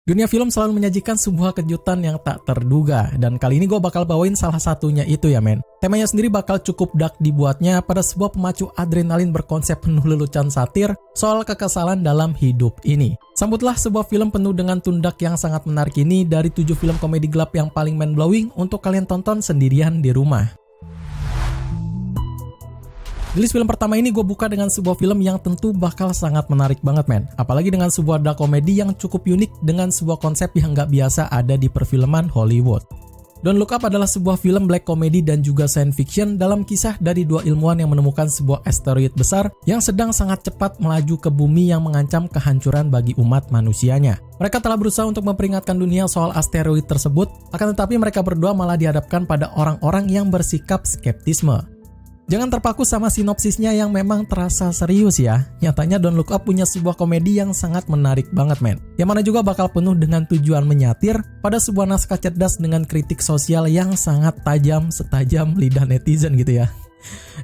Dunia film selalu menyajikan sebuah kejutan yang tak terduga, dan kali ini gue bakal bawain salah satunya itu ya men. Temanya sendiri bakal cukup dark dibuatnya pada sebuah pemacu adrenalin berkonsep penuh lelucon satir soal kekesalan dalam hidup ini. Sambutlah sebuah film penuh dengan tundak yang sangat menarik ini dari 7 film komedi gelap yang paling mind-blowing untuk kalian tonton sendirian di rumah. Di list film pertama ini gue buka dengan sebuah film yang tentu bakal sangat menarik banget men. Apalagi dengan sebuah dark komedi yang cukup unik dengan sebuah konsep yang gak biasa ada di perfilman Hollywood. Don't Look Up adalah sebuah film black comedy dan juga science fiction dalam kisah dari dua ilmuwan yang menemukan sebuah asteroid besar yang sedang sangat cepat melaju ke bumi yang mengancam kehancuran bagi umat manusianya. Mereka telah berusaha untuk memperingatkan dunia soal asteroid tersebut, akan tetapi mereka berdua malah dihadapkan pada orang-orang yang bersikap skeptisme. Jangan terpaku sama sinopsisnya yang memang terasa serius ya. Nyatanya Don't Look Up punya sebuah komedi yang sangat menarik banget men. Yang mana juga bakal penuh dengan tujuan menyatir pada sebuah naskah cerdas dengan kritik sosial yang sangat tajam setajam lidah netizen gitu ya.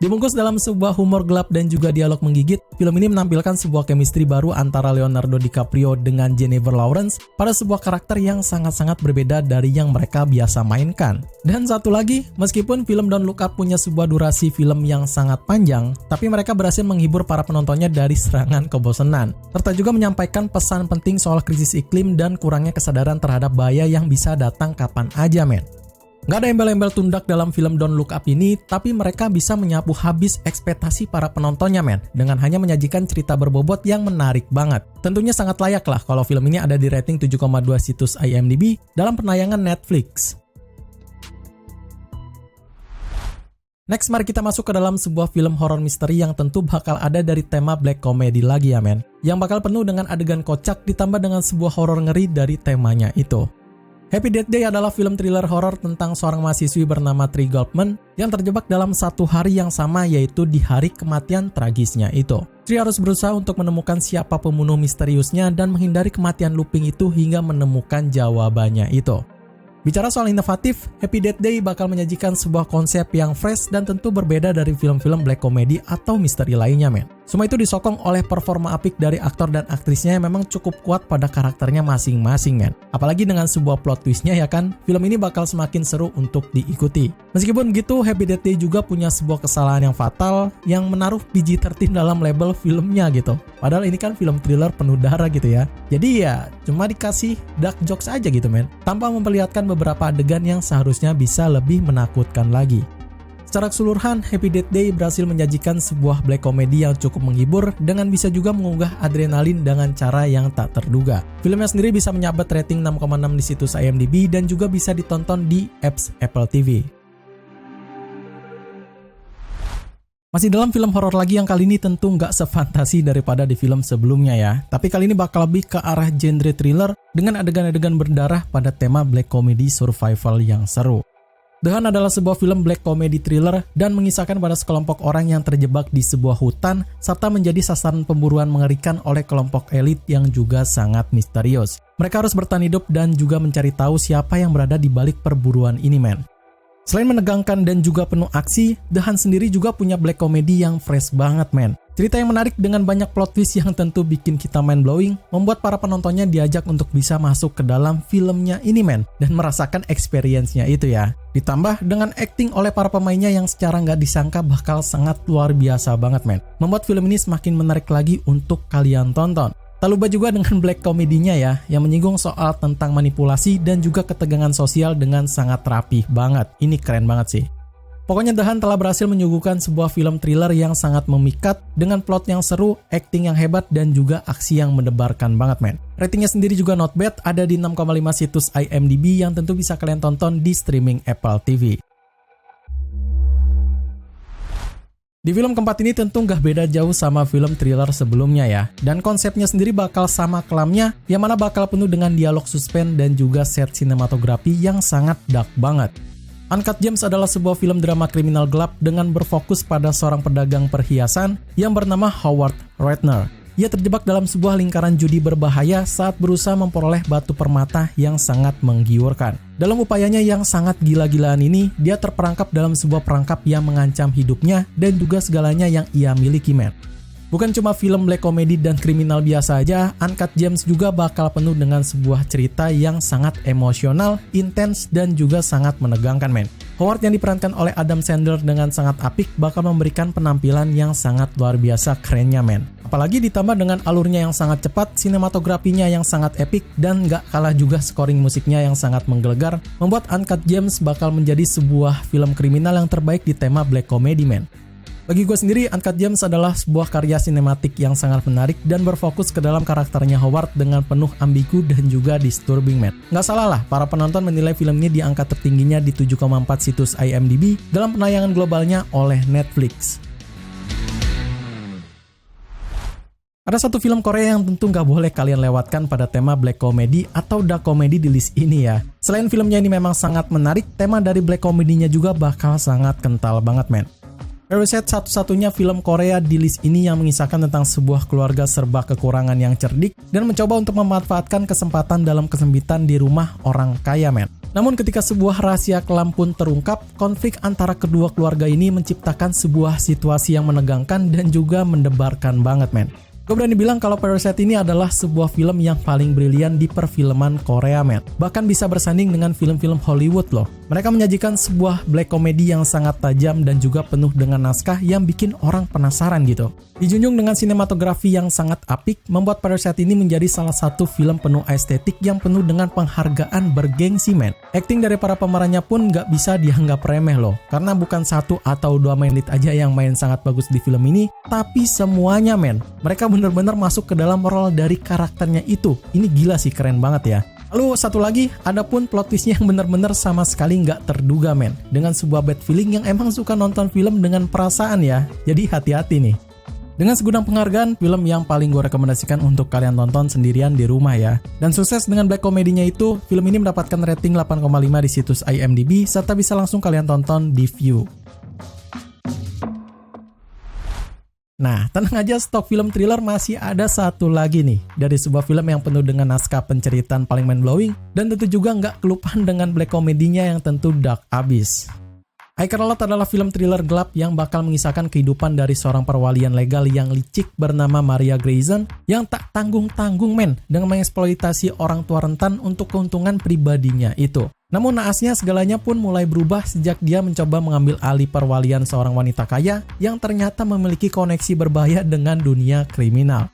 Dibungkus dalam sebuah humor gelap dan juga dialog menggigit, film ini menampilkan sebuah chemistry baru antara Leonardo DiCaprio dengan Jennifer Lawrence pada sebuah karakter yang sangat-sangat berbeda dari yang mereka biasa mainkan. Dan satu lagi, meskipun film Don't Look Up punya sebuah durasi film yang sangat panjang, tapi mereka berhasil menghibur para penontonnya dari serangan kebosanan, serta juga menyampaikan pesan penting soal krisis iklim dan kurangnya kesadaran terhadap bahaya yang bisa datang kapan aja men. Nggak ada embel-embel tundak dalam film Don't Look Up ini, tapi mereka bisa menyapu habis ekspektasi para penontonnya men, dengan hanya menyajikan cerita berbobot yang menarik banget. Tentunya sangat layak lah kalau film ini ada di rating 7,2 situs IMDb dalam penayangan Netflix. Next, mari kita masuk ke dalam sebuah film horor misteri yang tentu bakal ada dari tema black comedy lagi ya men, yang bakal penuh dengan adegan kocak ditambah dengan sebuah horor ngeri dari temanya itu. Happy Death Day adalah film thriller horor tentang seorang mahasiswi bernama Tree Goldman yang terjebak dalam satu hari yang sama, yaitu di hari kematian tragisnya itu. Tree harus berusaha untuk menemukan siapa pembunuh misteriusnya dan menghindari kematian looping itu hingga menemukan jawabannya itu. Bicara soal inovatif, Happy Death Day bakal menyajikan sebuah konsep yang fresh dan tentu berbeda dari film-film black comedy atau misteri lainnya men. Semua itu disokong oleh performa apik dari aktor dan aktrisnya yang memang cukup kuat pada karakternya masing-masing men. Apalagi dengan sebuah plot twistnya ya kan, film ini bakal semakin seru untuk diikuti. Meskipun begitu, Happy Death Day juga punya sebuah kesalahan yang fatal yang menaruh PG-13 dalam label filmnya gitu. Padahal ini kan film thriller penuh darah gitu ya. Jadi ya cuma dikasih dark jokes aja gitu men, tanpa memperlihatkan beberapa adegan yang seharusnya bisa lebih menakutkan lagi. Secara keseluruhan, Happy Death Day berhasil menyajikan sebuah black comedy yang cukup menghibur dengan bisa juga mengunggah adrenalin dengan cara yang tak terduga. Filmnya sendiri bisa menyabet rating 6,6 di situs IMDb dan juga bisa ditonton di apps Apple TV. Masih dalam film horor lagi yang kali ini tentu nggak sefantasi daripada di film sebelumnya ya. Tapi kali ini bakal lebih ke arah genre thriller dengan adegan-adegan berdarah pada tema black comedy survival yang seru. The Hunt adalah sebuah film black comedy thriller dan mengisahkan pada sekelompok orang yang terjebak di sebuah hutan serta menjadi sasaran pemburuan mengerikan oleh kelompok elit yang juga sangat misterius. Mereka harus bertahan hidup dan juga mencari tahu siapa yang berada di balik perburuan ini men. Selain menegangkan dan juga penuh aksi, The Hunt sendiri juga punya black comedy yang fresh banget men. Cerita yang menarik dengan banyak plot twist yang tentu bikin kita mind blowing, membuat para penontonnya diajak untuk bisa masuk ke dalam filmnya ini men, dan merasakan experience-nya itu ya. Ditambah dengan acting oleh para pemainnya yang secara nggak disangka bakal sangat luar biasa banget men, membuat film ini semakin menarik lagi untuk kalian tonton. Tak lupa juga dengan black comedy-nya ya, yang menyinggung soal tentang manipulasi dan juga ketegangan sosial dengan sangat rapih banget. Ini keren banget sih. Pokoknya The Hunt telah berhasil menyuguhkan sebuah film thriller yang sangat memikat dengan plot yang seru, acting yang hebat, dan juga aksi yang mendebarkan banget men. Ratingnya sendiri juga not bad, ada di 6,5 situs IMDb yang tentu bisa kalian tonton di streaming Apple TV. Di film keempat ini tentu nggak beda jauh sama film thriller sebelumnya ya. Dan konsepnya sendiri bakal sama kelamnya, yang mana bakal penuh dengan dialog suspense dan juga set sinematografi yang sangat dark banget. Uncut Gems adalah sebuah film drama kriminal gelap dengan berfokus pada seorang pedagang perhiasan yang bernama Howard Ratner. Ia terjebak dalam sebuah lingkaran judi berbahaya saat berusaha memperoleh batu permata yang sangat menggiurkan. Dalam upayanya yang sangat gila-gilaan ini, dia terperangkap dalam sebuah perangkap yang mengancam hidupnya dan juga segalanya yang ia miliki men. Bukan cuma film black comedy dan kriminal biasa aja, Uncut Gems juga bakal penuh dengan sebuah cerita yang sangat emosional, intens, dan juga sangat menegangkan, men. Howard yang diperankan oleh Adam Sandler dengan sangat apik bakal memberikan penampilan yang sangat luar biasa kerennya, men. Apalagi ditambah dengan alurnya yang sangat cepat, sinematografinya yang sangat epik, dan gak kalah juga scoring musiknya yang sangat menggelegar, membuat Uncut Gems bakal menjadi sebuah film kriminal yang terbaik di tema black comedy, men. Bagi gue sendiri, Uncut Gems adalah sebuah karya sinematik yang sangat menarik dan berfokus ke dalam karakternya Howard dengan penuh ambigu dan juga disturbing, man. Nggak salah lah, para penonton menilai film ini di angka tertingginya di 7,4 situs IMDb dalam penayangan globalnya oleh Netflix. Ada satu film Korea yang tentu nggak boleh kalian lewatkan pada tema black comedy atau dark comedy di list ini ya. Selain filmnya ini memang sangat menarik, tema dari black comedy-nya juga bakal sangat kental banget, man. Parasite satu-satunya film Korea di list ini yang mengisahkan tentang sebuah keluarga serba kekurangan yang cerdik dan mencoba untuk memanfaatkan kesempatan dalam kesempitan di rumah orang kaya, men. Namun ketika sebuah rahasia kelam pun terungkap, konflik antara kedua keluarga ini menciptakan sebuah situasi yang menegangkan dan juga mendebarkan banget, men. Gue berani bilang kalau Parasite ini adalah sebuah film yang paling brilian di perfilman Korea, men. Bahkan bisa bersanding dengan film-film Hollywood loh. Mereka menyajikan sebuah black comedy yang sangat tajam dan juga penuh dengan naskah yang bikin orang penasaran gitu. Dijunjung dengan sinematografi yang sangat apik, membuat Parasite ini menjadi salah satu film penuh estetik yang penuh dengan penghargaan bergengsi, men. Acting dari para pemerannya pun nggak bisa dianggap remeh loh, karena bukan satu atau dua main lead aja yang main sangat bagus di film ini, tapi semuanya, men. Mereka bener-bener masuk ke dalam role dari karakternya itu. Ini gila sih, keren banget ya. Lalu satu lagi, ada pun plot twistnya yang bener-bener sama sekali nggak terduga, men. Dengan sebuah bad feeling yang emang suka nonton film dengan perasaan ya. Jadi hati-hati nih. Dengan segudang penghargaan, film yang paling gue rekomendasikan untuk kalian tonton sendirian di rumah ya. Dan sukses dengan black comedy-nya itu, film ini mendapatkan rating 8,5 di situs IMDb, serta bisa langsung kalian tonton di View. Nah, tenang aja, stok film thriller masih ada satu lagi nih. Dari sebuah film yang penuh dengan naskah penceritaan paling mind-blowing, dan tentu juga nggak kelupaan dengan black comedy-nya yang tentu dark abis. I Care A Lot adalah film thriller gelap yang bakal mengisahkan kehidupan dari seorang perwalian legal yang licik bernama Maria Grayson yang tak tanggung-tanggung, men, dengan mengeksploitasi orang tua rentan untuk keuntungan pribadinya itu. Namun naasnya segalanya pun mulai berubah sejak dia mencoba mengambil alih perwalian seorang wanita kaya yang ternyata memiliki koneksi berbahaya dengan dunia kriminal.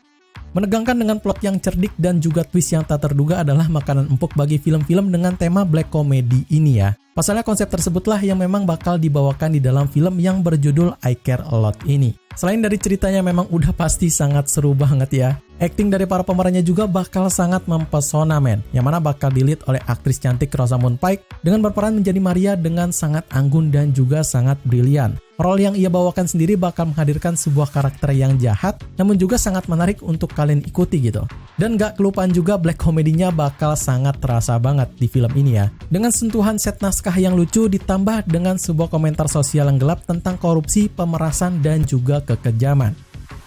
Menegangkan dengan plot yang cerdik dan juga twist yang tak terduga adalah makanan empuk bagi film-film dengan tema black comedy ini ya. Pasalnya konsep tersebutlah yang memang bakal dibawakan di dalam film yang berjudul I Care A Lot ini. Selain dari ceritanya memang udah pasti sangat seru banget ya. Acting dari para pemerannya juga bakal sangat mempesona, men. Yang mana bakal di-lead oleh aktris cantik Rosamund Pike dengan berperan menjadi Maria dengan sangat anggun dan juga sangat brilian. Role yang ia bawakan sendiri bakal menghadirkan sebuah karakter yang jahat, namun juga sangat menarik untuk kalian ikuti gitu. Dan gak kelupaan juga black comedy-nya bakal sangat terasa banget di film ini ya. Dengan sentuhan set naskah yang lucu ditambah dengan sebuah komentar sosial yang gelap tentang korupsi, pemerasan, dan juga kekejaman.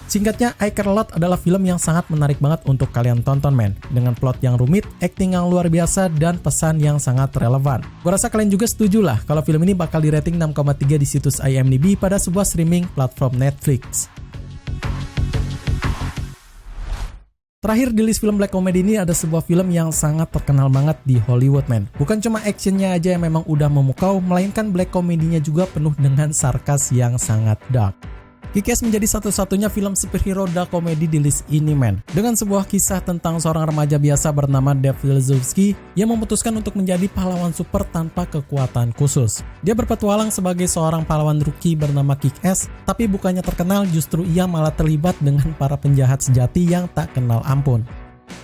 Singkatnya, I Care A Lot adalah film yang sangat menarik banget untuk kalian tonton, men. Dengan plot yang rumit, acting yang luar biasa, dan pesan yang sangat relevan. Gue rasa kalian juga setuju lah kalau film ini bakal di rating 6,3 di situs IMDb pada sebuah streaming platform Netflix. Terakhir di list film black comedy ini ada sebuah film yang sangat terkenal banget di Hollywood, men. Bukan cuma actionnya aja yang memang udah memukau, melainkan black comedy-nya juga penuh dengan sarkas yang sangat dark. Kick-Ass menjadi satu-satunya film superhero dark comedy di list ini, men. Dengan sebuah kisah tentang seorang remaja biasa bernama Dave Filzowski yang memutuskan untuk menjadi pahlawan super tanpa kekuatan khusus. Dia berpetualang sebagai seorang pahlawan rookie bernama Kick-Ass, tapi bukannya terkenal, justru ia malah terlibat dengan para penjahat sejati yang tak kenal ampun.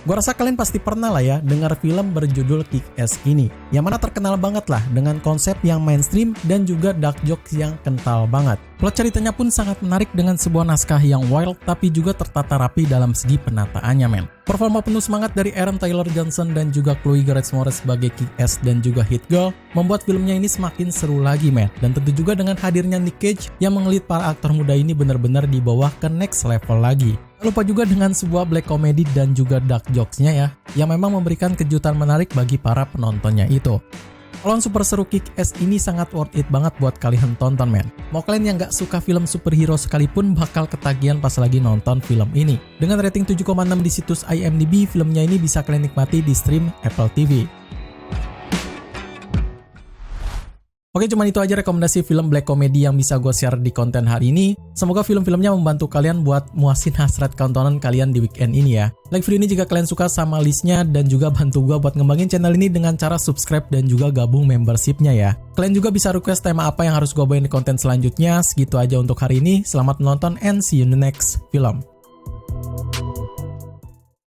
Gua rasa kalian pasti pernah lah ya dengar film berjudul Kick-Ass ini, yang mana terkenal banget lah dengan konsep yang mainstream dan juga dark jokes yang kental banget. Plot ceritanya pun sangat menarik dengan sebuah naskah yang wild tapi juga tertata rapi dalam segi penataannya, men. Performa penuh semangat dari Aaron Taylor Johnson dan juga Chloe Grace Moretz sebagai Kick-Ass dan juga Hit Girl membuat filmnya ini semakin seru lagi, men. Dan tentu juga dengan hadirnya Nick Cage yang mengelit para aktor muda ini benar-benar dibawa ke next level lagi. Lupa juga dengan sebuah black comedy dan juga dark jokes-nya ya, yang memang memberikan kejutan menarik bagi para penontonnya itu. Kalau super seru Kick-Ass ini sangat worth it banget buat kalian tonton, men. Mau kalian yang gak suka film superhero sekalipun bakal ketagihan pas lagi nonton film ini. Dengan rating 7,6 di situs IMDb, filmnya ini bisa kalian nikmati di stream Apple TV. Oke, cuman itu aja rekomendasi film black comedy yang bisa gue share di konten hari ini. Semoga film-filmnya membantu kalian buat muasin hasrat tontonan kalian di weekend ini ya. Like video ini jika kalian suka sama listnya, dan juga bantu gue buat ngembangin channel ini dengan cara subscribe dan juga gabung membershipnya ya. Kalian juga bisa request tema apa yang harus gue bawain di konten selanjutnya. Segitu aja untuk hari ini. Selamat menonton and see you in the next film.